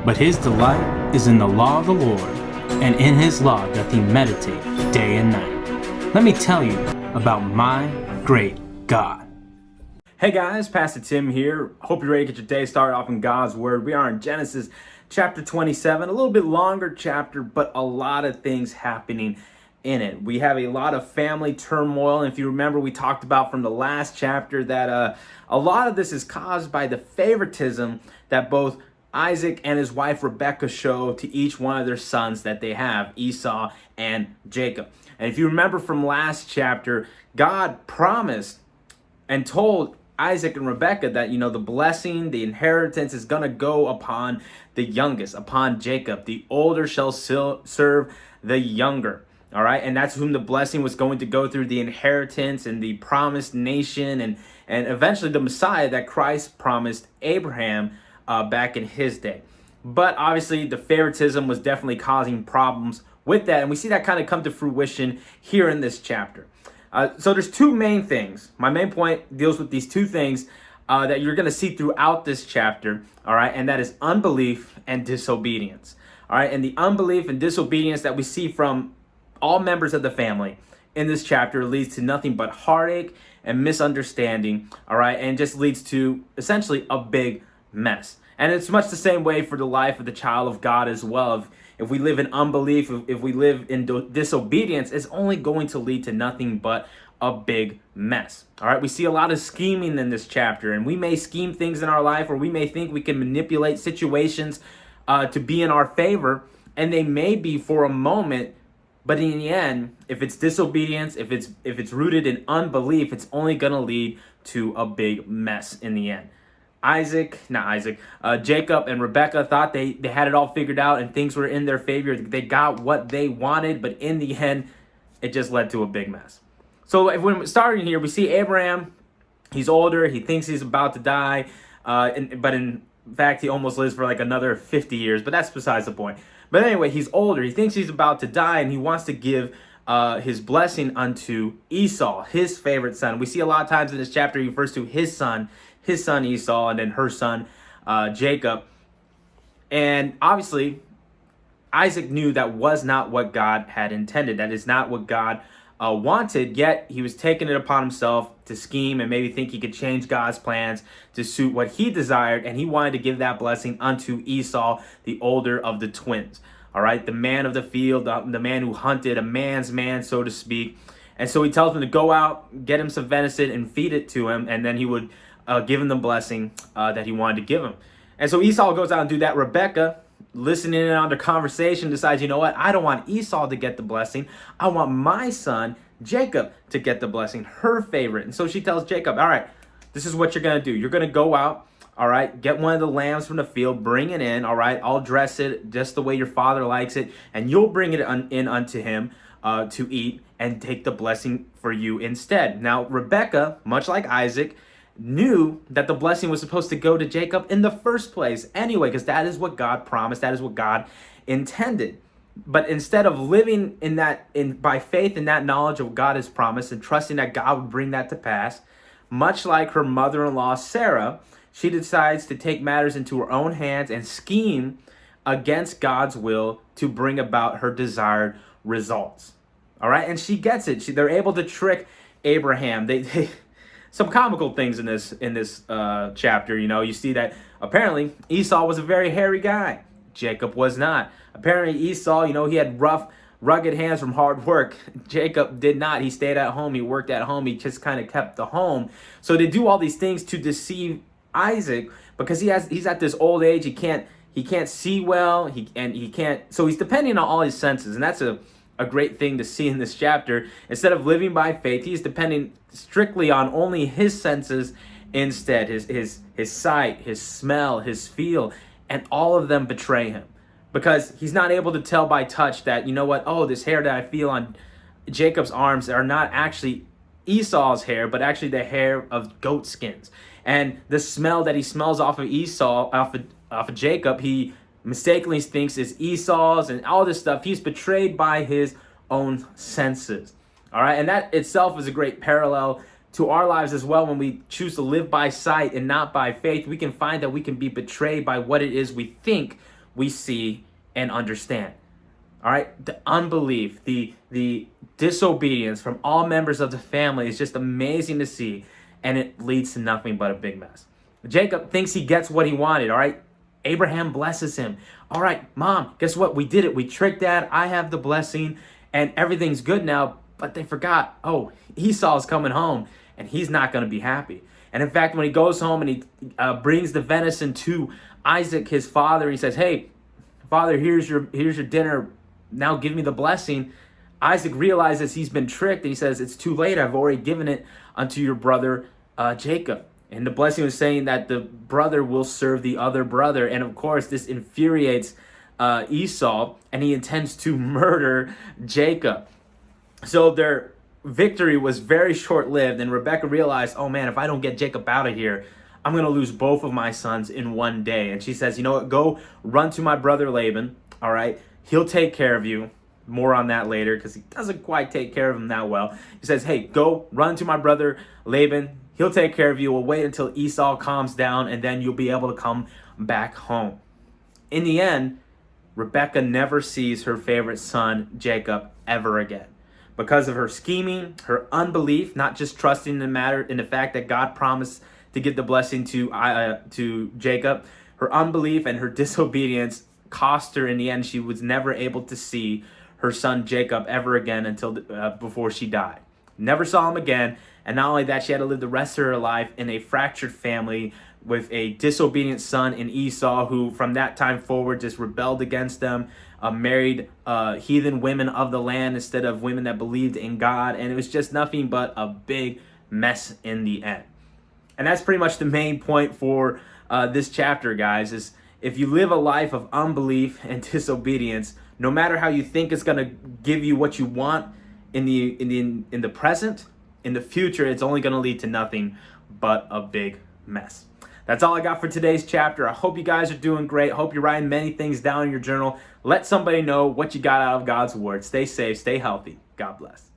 But his delight is in the law of the Lord, and in his law doth he meditate day and night. Let me tell you about my great God. Hey guys, Pastor Tim here. Hope you're ready to get your day started off in God's Word. We are in Genesis chapter 27, a little bit longer chapter, but a lot of things happening in it. We have a lot of family turmoil. And if you remember, we talked about from the last chapter that a lot of this is caused by the favoritism that both Isaac and his wife Rebekah show to each one of their sons that they have, Esau and Jacob. And if you remember from last chapter, God promised and told Isaac and Rebekah that, the blessing, the inheritance is going to go upon the youngest, upon Jacob. The older shall serve the younger. All right. And that's whom the blessing was going to go through, the inheritance and the promised nation and eventually the Messiah that Christ promised Abraham back in his day. But obviously the favoritism was definitely causing problems with that. And we see that kind of come to fruition here in this chapter. So there's two main things. My main point deals with these two things that you're going to see throughout this chapter. All right. And that is unbelief and disobedience. All right. And the unbelief and disobedience that we see from all members of the family in this chapter leads to nothing but heartache and misunderstanding. All right. And just leads to essentially a big mess. And it's much the same way for the life of the child of God as well. If we live in unbelief, if we live in disobedience, it's only going to lead to nothing but a big mess. All right, we see a lot of scheming in this chapter, and we may scheme things in our life, or we may think we can manipulate situations to be in our favor, and they may be for a moment, but in the end, if it's disobedience, if it's rooted in unbelief, it's only going to lead to a big mess in the end. Jacob and Rebekah thought they had it all figured out and things were in their favor. They got what they wanted, but in the end, it just led to a big mess. So when we're starting here, we see Abraham. He's older. He thinks he's about to die, but in fact, he almost lives for like another 50 years, but that's besides the point. But anyway, he's older. He thinks he's about to die, and he wants to give his blessing unto Esau, his favorite son. We see a lot of times in this chapter, he refers to his son Esau, and then her son Jacob. And obviously, Isaac knew that was not what God had intended. That is not what God wanted, yet he was taking it upon himself to scheme and maybe think he could change God's plans to suit what he desired, and he wanted to give that blessing unto Esau, the older of the twins. All right, the man of the field, the man who hunted, a man's man, so to speak. And so he tells him to go out, get him some venison, and feed it to him, and then he would give him the blessing that he wanted to give him. And so Esau goes out and do that. Rebekah, listening in on the conversation, decides, you know what? I don't want Esau to get the blessing. I want my son, Jacob, to get the blessing, her favorite. And so she tells Jacob, all right, this is what you're going to do. You're going to go out, all right, get one of the lambs from the field, bring it in, all right, I'll dress it just the way your father likes it, and you'll bring it in unto him to eat and take the blessing for you instead. Now, Rebekah, much like Isaac, knew that the blessing was supposed to go to Jacob in the first place anyway, because that is what God promised, that is what God intended. But instead of living by faith in that knowledge of what God has promised and trusting that God would bring that to pass, much like her mother-in-law Sarah, she decides to take matters into her own hands and scheme against God's will to bring about her desired results. All right, and she gets it. They're able to trick Abraham. They some comical things in this chapter. You see that apparently Esau was a very hairy guy. Jacob was not. Apparently Esau, he had rough, rugged hands from hard work. Jacob did not. He stayed at home. He worked at home. He just kind of kept the home. So they do all these things to deceive Isaac because he's at this old age. He can't see well. He can't. So he's depending on all his senses, and that's a great thing to see in this chapter. Instead of living by faith, he's depending strictly on only his senses instead. His sight, his smell, his feel, and all of them betray him. Because he's not able to tell by touch that, this hair that I feel on Jacob's arms are not actually Esau's hair, but actually the hair of goat skins. And the smell that he smells off of Esau, off of Jacob, he mistakenly thinks is Esau's, and all this stuff. He's betrayed by his own senses. All right, and that itself is a great parallel to our lives as well. When we choose to live by sight and not by faith, we can find that we can be betrayed by what it is we think we see and understand. All right, the unbelief, the disobedience from all members of the family is just amazing to see, and it leads to nothing but a big mess. Jacob thinks he gets what he wanted. All right, Abraham blesses him. All right, Mom, guess what? We did it. We tricked Dad. I have the blessing, and everything's good now. But they forgot. Oh, Esau's coming home, and he's not going to be happy. And in fact, when he goes home and he brings the venison to Isaac, his father, he says, "Hey, Father, here's your dinner. Now give me the blessing." Isaac realizes he's been tricked, and he says, "It's too late. I've already given it unto your brother Jacob." And the blessing was saying that the brother will serve the other brother. And of course, this infuriates Esau, and he intends to murder Jacob. So their victory was very short-lived, and Rebekah realized, oh man, if I don't get Jacob out of here, I'm going to lose both of my sons in one day. And she says, you know what, go run to my brother Laban, all right? He'll take care of you. More on that later, because he doesn't quite take care of him that well. He says, hey, go run to my brother Laban. He'll take care of you. We'll wait until Esau calms down, and then you'll be able to come back home. In the end, Rebekah never sees her favorite son, Jacob, ever again. Because of her scheming, her unbelief, not just trusting in the fact that God promised to give the blessing to Jacob, her unbelief and her disobedience cost her in the end. She was never able to see her son Jacob ever again until before she died. Never saw him again. And not only that, she had to live the rest of her life in a fractured family with a disobedient son in Esau, who from that time forward just rebelled against them, married heathen women of the land instead of women that believed in God. And it was just nothing but a big mess in the end. And that's pretty much the main point for this chapter, guys, is if you live a life of unbelief and disobedience, no matter how you think it's going to give you what you want in the present, in the future, it's only going to lead to nothing but a big mess. That's all I got for today's chapter. I hope you guys are doing great. Hope you're writing many things down in your journal. Let somebody know what you got out of God's word. Stay safe, stay healthy. God bless.